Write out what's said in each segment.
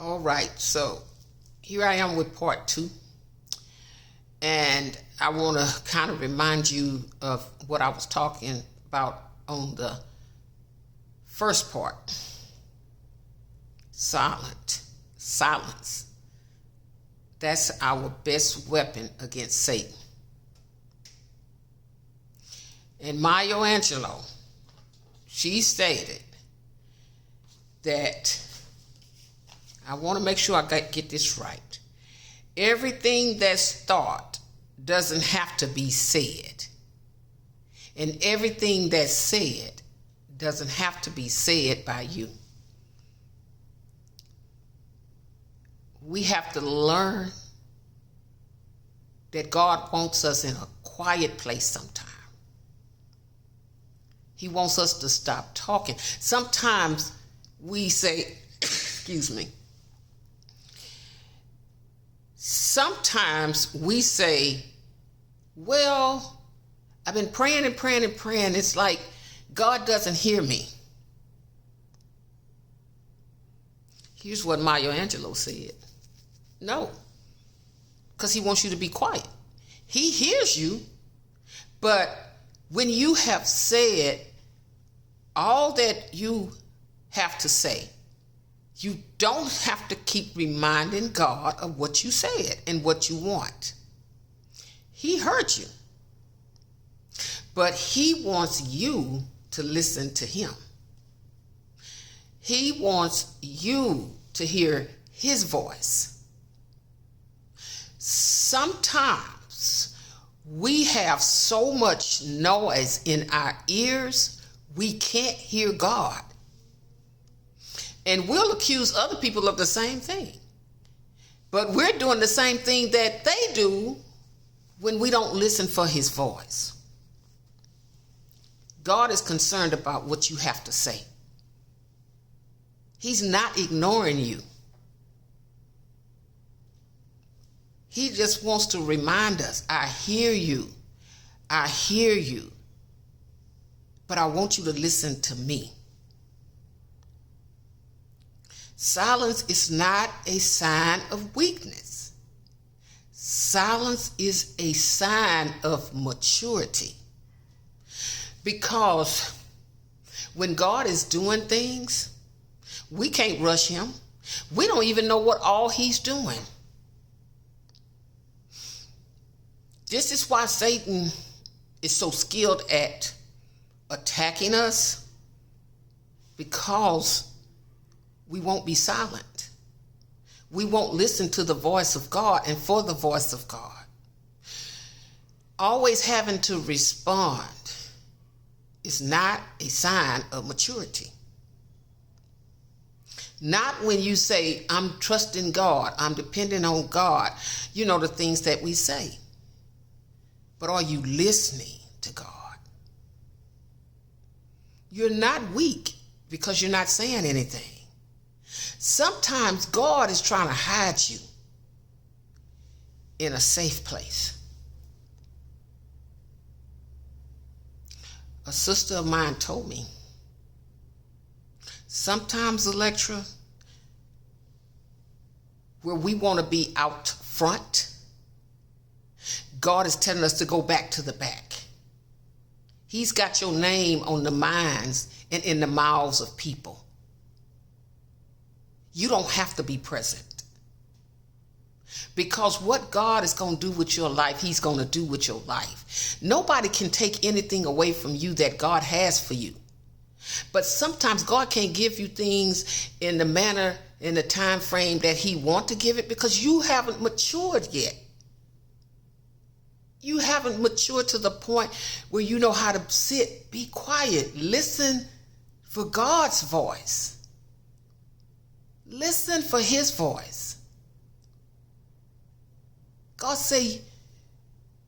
All right, so here I am with part two. And I want to kind of remind you of what I was talking about on the first part. Silence. That's our best weapon against Satan. And Maya Angelou, she stated that, I want to make sure I get this right. Everything that's thought doesn't have to be said. And everything that's said doesn't have to be said by you. We have to learn that God wants us in a quiet place sometime. He wants us to stop talking. Sometimes we say, excuse me. Sometimes we say, well, I've been praying and praying and praying. It's like God doesn't hear me. Here's what Maya Angelou said. No, because he wants you to be quiet. He hears you, but when you have said all that you have to say, you don't have to keep reminding God of what you said and what you want. He heard you, but he wants you to listen to him. He wants you to hear his voice. Sometimes we have so much noise in our ears, we can't hear God. And we'll accuse other people of the same thing. But we're doing the same thing that they do when we don't listen for his voice. God is concerned about what you have to say. He's not ignoring you. He just wants to remind us, I hear you. I hear you. But I want you to listen to me. Silence is not a sign of weakness. Silence is a sign of maturity. Because when God is doing things, we can't rush him. We don't even know what all he's doing. This is why Satan is so skilled at attacking us, because we won't be silent. We won't listen to the voice of God and for the voice of God. Always having to respond is not a sign of maturity. Not when you say, I'm trusting God, I'm depending on God, you know, the things that we say. But are you listening to God? You're not weak because you're not saying anything. Sometimes God is trying to hide you in a safe place. A sister of mine told me, sometimes, Electra, where we want to be out front, God is telling us to go back to the back. He's got your name on the minds and in the mouths of people. You don't have to be present. Because what God is going to do with your life, he's going to do with your life. Nobody can take anything away from you that God has for you. But sometimes God can't give you things in the manner, in the time frame that he wants to give it, because you haven't matured yet. You haven't matured to the point where you know how to sit, be quiet, listen for God's voice. Listen for his voice. God say,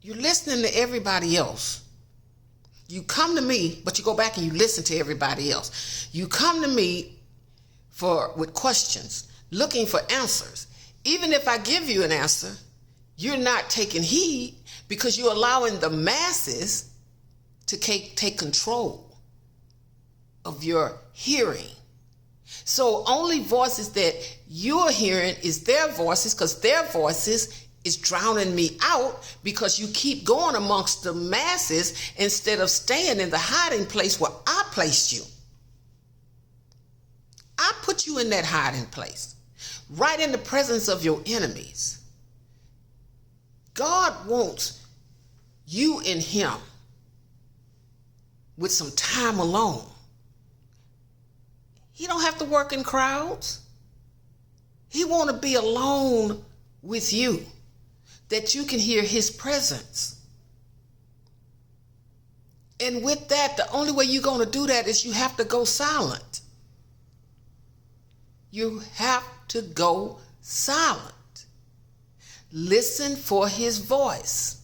you're listening to everybody else. You come to me, but you go back and you listen to everybody else. You come to me with questions, looking for answers. Even if I give you an answer, you're not taking heed, because you're allowing the masses to take control of your hearing. So only voices that you're hearing is their voices, because their voices is drowning me out, because you keep going amongst the masses instead of staying in the hiding place where I placed you. I put you in that hiding place, right in the presence of your enemies. God wants you and him with some time alone. He don't have to work in crowds. He want to be alone with you, that you can hear his presence. And with that, the only way you're going to do that is you have to go silent. You have to go silent. Listen for his voice.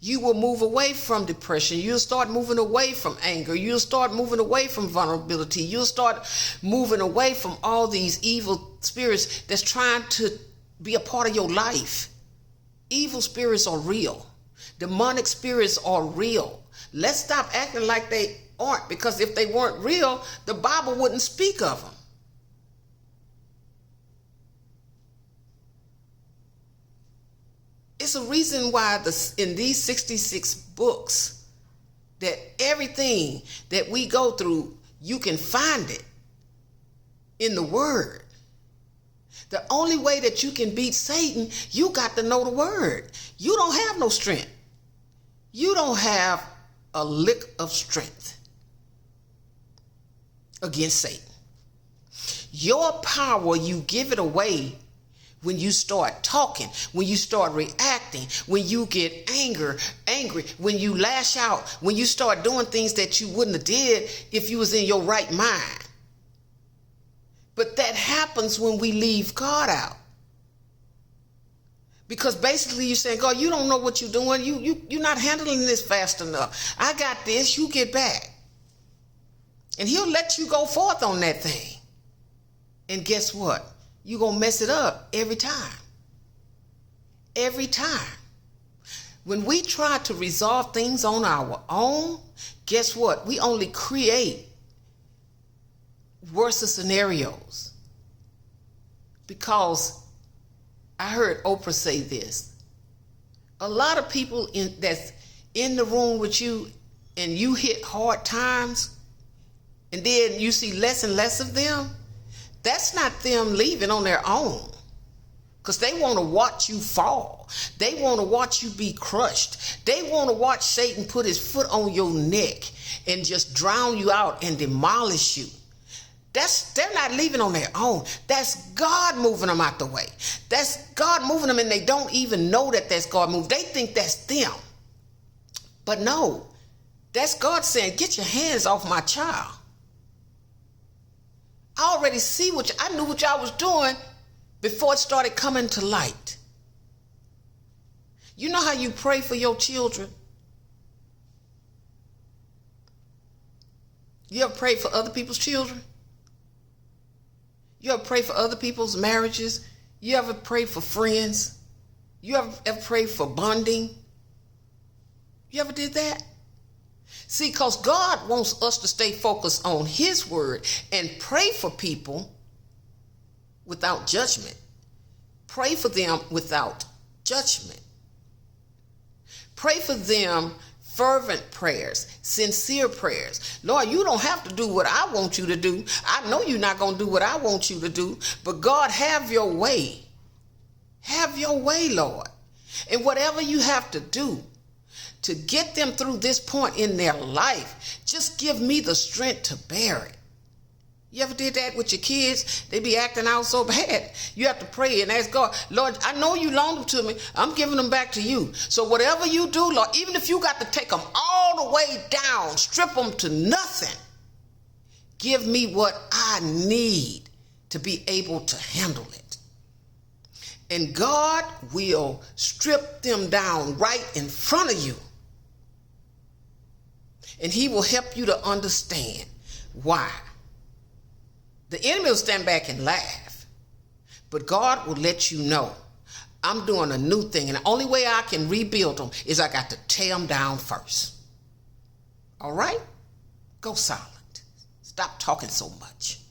You will move away from depression. You'll start moving away from anger. You'll start moving away from vulnerability. You'll start moving away from all these evil spirits that's trying to be a part of your life. Evil spirits are real. Demonic spirits are real. Let's stop acting like they aren't, because if they weren't real, the Bible wouldn't speak of them. It's a reason why in these 66 books, that everything that we go through, you can find it in the Word. The only way that you can beat Satan, you got to know the Word. You don't have no strength. You don't have a lick of strength against Satan. Your power, you give it away when you start talking, when you start reacting, when you get angry, when you lash out, when you start doing things that you wouldn't have did if you was in your right mind. But that happens when we leave God out. Because basically you're saying, God, you don't know what you're doing. You're not handling this fast enough. I got this. You get back. And he'll let you go forth on that thing. And guess what? You're going to mess it up every time. Every time. When we try to resolve things on our own, guess what? We only create worse scenarios. Because I heard Oprah say this. A lot of people that's in the room with you, and you hit hard times, and then you see less and less of them, that's not them leaving on their own. Because they want to watch you fall. They want to watch you be crushed. They want to watch Satan put his foot on your neck and just drown you out and demolish you. They're not leaving on their own. That's God moving them out the way. That's God moving them, and they don't even know that that's God moving. They think that's them. But no, that's God saying, get your hands off my child. I already see I knew what y'all was doing before it started coming to light. You know how you pray for your children? You ever pray for other people's children? You ever pray for other people's marriages? You ever pray for friends? You ever pray for bonding? You ever did that? See, because God wants us to stay focused on his word and pray for people without judgment. Pray for them without judgment. Pray for them fervent prayers, sincere prayers. Lord, you don't have to do what I want you to do. I know you're not going to do what I want you to do, but God, have your way. Have your way, Lord. And whatever you have to do to get them through this point in their life, just give me the strength to bear it. You ever did that with your kids? They be acting out so bad. You have to pray and ask God, Lord, I know you loaned them to me. I'm giving them back to you. So whatever you do, Lord, even if you got to take them all the way down, strip them to nothing, give me what I need to be able to handle it. And God will strip them down right in front of you. And he will help you to understand why. The enemy will stand back and laugh. But God will let you know, I'm doing a new thing. And the only way I can rebuild them is I got to tear them down first. All right? Go silent. Stop talking so much.